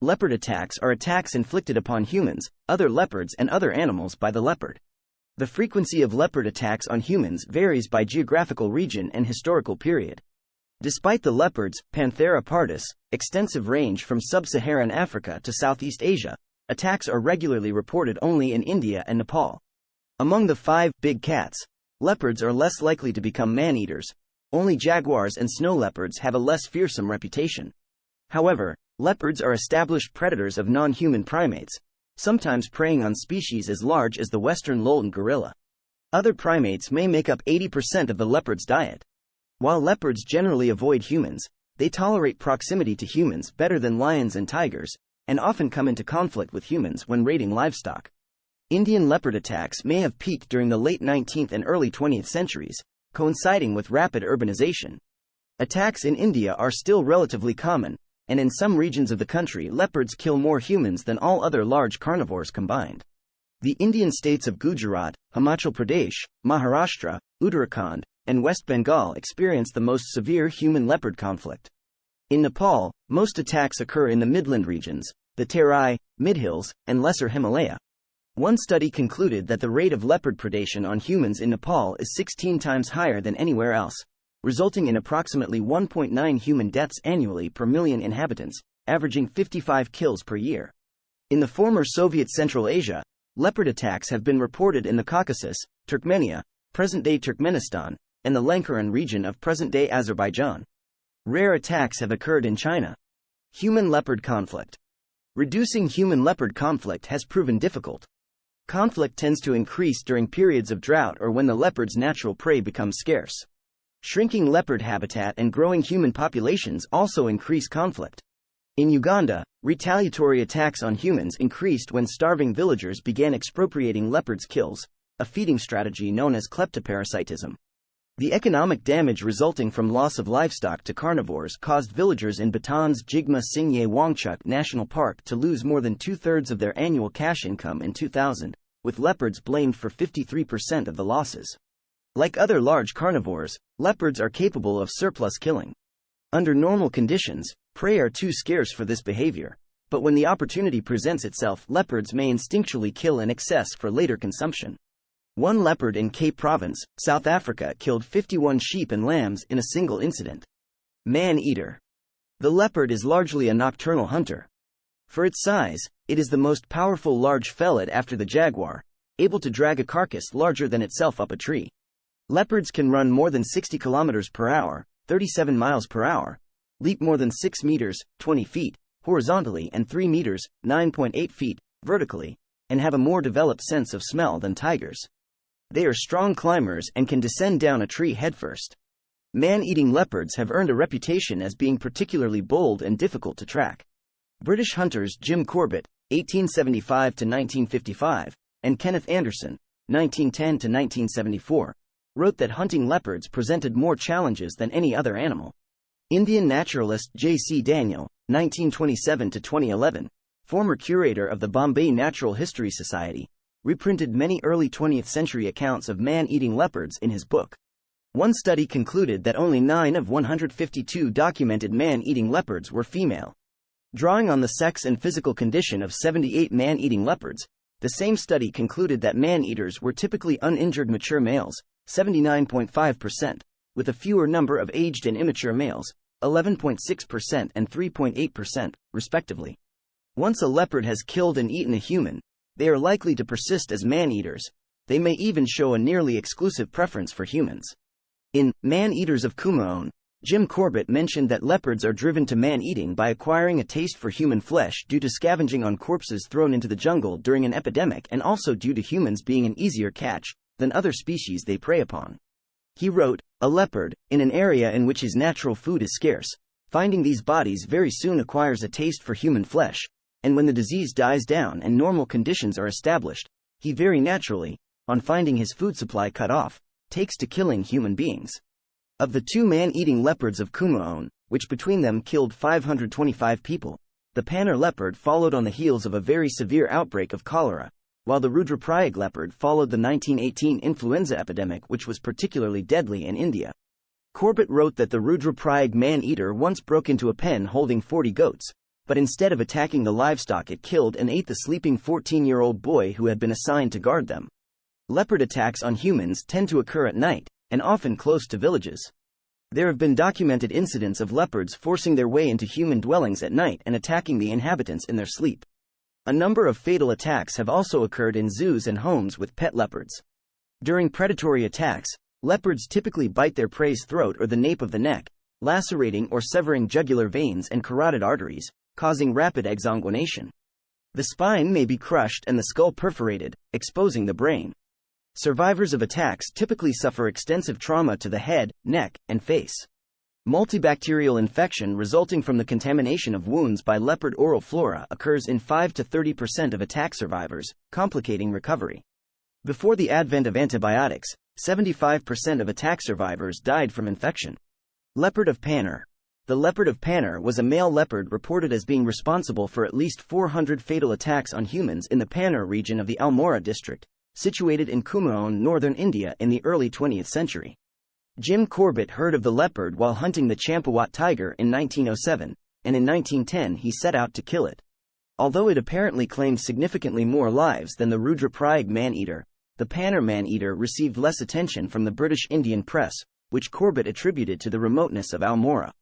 Leopard attacks are attacks inflicted upon humans, other leopards, and other animals by the leopard. The frequency of leopard attacks on humans varies by geographical region and historical period. Despite the leopard's, Panthera pardus, extensive range from sub-Saharan Africa to Southeast Asia, attacks are regularly reported only in India and Nepal. Among the 5 big cats, leopards are less likely to become man-eaters. Only jaguars and snow leopards have a less fearsome reputation. However, leopards are established predators of non-human primates, sometimes preying on species as large as the western lowland gorilla. Other primates may make up 80% of the leopard's diet. While leopards generally avoid humans, they tolerate proximity to humans better than lions and tigers, and often come into conflict with humans when raiding livestock. Indian leopard attacks may have peaked during the late 19th and early 20th centuries, coinciding with rapid urbanization. Attacks in India are still relatively common, and in some regions of the country leopards kill more humans than all other large carnivores combined. The Indian states of Gujarat, Himachal Pradesh, Maharashtra, Uttarakhand, and West Bengal experience the most severe human-leopard conflict. In Nepal, most attacks occur in the midland regions, the Terai, Midhills, and Lesser Himalaya. One study concluded that the rate of leopard predation on humans in Nepal is 16 times higher than anywhere else, resulting in approximately 1.9 human deaths annually per million inhabitants, averaging 55 kills per year. In the former Soviet Central Asia, leopard attacks have been reported in the Caucasus, Turkmenia, present-day Turkmenistan, and the Lankaran region of present-day Azerbaijan. Rare attacks have occurred in China. Human-leopard conflict. Reducing human-leopard conflict has proven difficult. Conflict tends to increase during periods of drought or when the leopard's natural prey becomes scarce. Shrinking leopard habitat and growing human populations also increase conflict. In Uganda, retaliatory attacks on humans increased when starving villagers began expropriating leopards' kills, a feeding strategy known as kleptoparasitism. The economic damage resulting from loss of livestock to carnivores caused villagers in Bhutan's Jigme Singye Wangchuk National Park to lose more than 2/3 of their annual cash income in 2000, with leopards blamed for 53% of the losses. Like other large carnivores, leopards are capable of surplus killing. Under normal conditions, prey are too scarce for this behavior, but when the opportunity presents itself, leopards may instinctually kill in excess for later consumption. One leopard in Cape Province, South Africa killed 51 sheep and lambs in a single incident. Man-eater. The leopard is largely a nocturnal hunter. For its size, it is the most powerful large felid after the jaguar, able to drag a carcass larger than itself up a tree. Leopards can run more than 60 km per hour, 37 miles per hour, leap more than 6 meters, 20 feet, horizontally and 3 meters, 9.8 feet, vertically, and have a more developed sense of smell than tigers. They are strong climbers and can descend down a tree headfirst. Man-eating leopards have earned a reputation as being particularly bold and difficult to track. British hunters Jim Corbett, 1875 to 1955, and Kenneth Anderson, 1910 to 1974, wrote that hunting leopards presented more challenges than any other animal. Indian naturalist J.C. Daniel, 1927 to 2011, former curator of the Bombay Natural History Society, reprinted many early 20th century accounts of man-eating leopards in his book. One study concluded that only 9 of 152 documented man-eating leopards were female. Drawing on the sex and physical condition of 78 man-eating leopards, the same study concluded that man-eaters were typically uninjured mature males, 79.5%, with a fewer number of aged and immature males, 11.6% and 3.8%, respectively. Once a leopard has killed and eaten a human, they are likely to persist as man-eaters. They may even show a nearly exclusive preference for humans. In Man-Eaters of Kumaon, Jim Corbett mentioned that leopards are driven to man-eating by acquiring a taste for human flesh due to scavenging on corpses thrown into the jungle during an epidemic, and also due to humans being an easier catch than other species they prey upon. He wrote, "A leopard, in an area in which his natural food is scarce, finding these bodies very soon acquires a taste for human flesh, and when the disease dies down and normal conditions are established, he very naturally, on finding his food supply cut off, takes to killing human beings." Of the 2 man-eating leopards of Kumaon, which between them killed 525 people, the Panur leopard followed on the heels of a very severe outbreak of cholera, while the Rudraprayag leopard followed the 1918 influenza epidemic, which was particularly deadly in India. Corbett wrote that the Rudraprayag man-eater once broke into a pen holding 40 goats, but instead of attacking the livestock, it killed and ate the sleeping 14-year-old boy who had been assigned to guard them. Leopard attacks on humans tend to occur at night, and often close to villages. There have been documented incidents of leopards forcing their way into human dwellings at night and attacking the inhabitants in their sleep. A number of fatal attacks have also occurred in zoos and homes with pet leopards. During predatory attacks, leopards typically bite their prey's throat or the nape of the neck, lacerating or severing jugular veins and carotid arteries, causing rapid exsanguination. The spine may be crushed and the skull perforated, exposing the brain. Survivors of attacks typically suffer extensive trauma to the head, neck, and face. Multibacterial infection resulting from the contamination of wounds by leopard oral flora occurs in 5 to 30% of attack survivors, complicating recovery. Before the advent of antibiotics, 75% of attack survivors died from infection. Leopard of Panur. The leopard of Panur was a male leopard reported as being responsible for at least 400 fatal attacks on humans in the Panur region of the Almora district, situated in Kumaon, northern India in the early 20th century. Jim Corbett heard of the leopard while hunting the Champawat tiger in 1907, and in 1910 he set out to kill it. Although it apparently claimed significantly more lives than the Rudraprayag man-eater, the Panur man-eater received less attention from the British Indian press, which Corbett attributed to the remoteness of Almora.